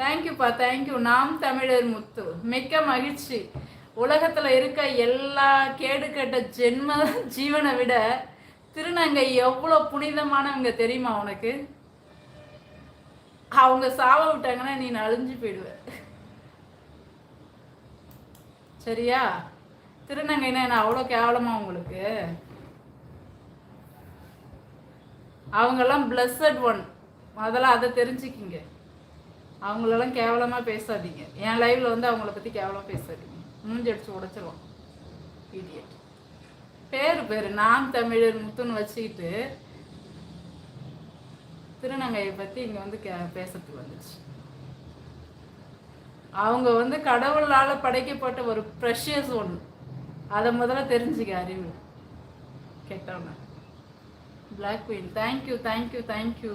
தேங்க்யூப்பா, தேங்க்யூ. நாம் தமிழர் முத்து, மிக்க மகிழ்ச்சி. உலகத்தில் இருக்க எல்லா கேடு கெட்ட ஜென்ம ஜீவனை விட திருநங்கை எவ்வளோ புனிதமானவங்க தெரியுமா உனக்கு? அவங்க சாவ விட்டாங்கன்னா நீ அழிஞ்சு போயிடுவ. சரியா? திருநங்கைன்னா என்ன அவ்வளோ கேவலமா உங்களுக்கு? அவங்கெல்லாம் பிளஸட் ஒன், அதெல்லாம் அதை தெரிஞ்சுக்கிங்க. அவங்களெல்லாம் கேவலமாக பேசாதீங்க. என் லைவில் வந்து அவங்கள பற்றி கேவலமாக பேசாதீங்க. மூஞ்சி அடிச்சு உடைச்சிருவோம். இடியட். பேர் நாம் தமிழர் முத்துன்னு வச்சுக்கிட்டு திருநங்கையை பற்றி இங்கே வந்து பேசுறதுக்கு வந்துச்சு. அவங்க வந்து கடவுளால் படைக்கப்பட்ட ஒரு ப்ரெஷியஸ் ஒன்று. அதை முதல்ல தெரிஞ்சுக்க அறிவு கெட்டவங்க. Black queen, thank you thank you thank you.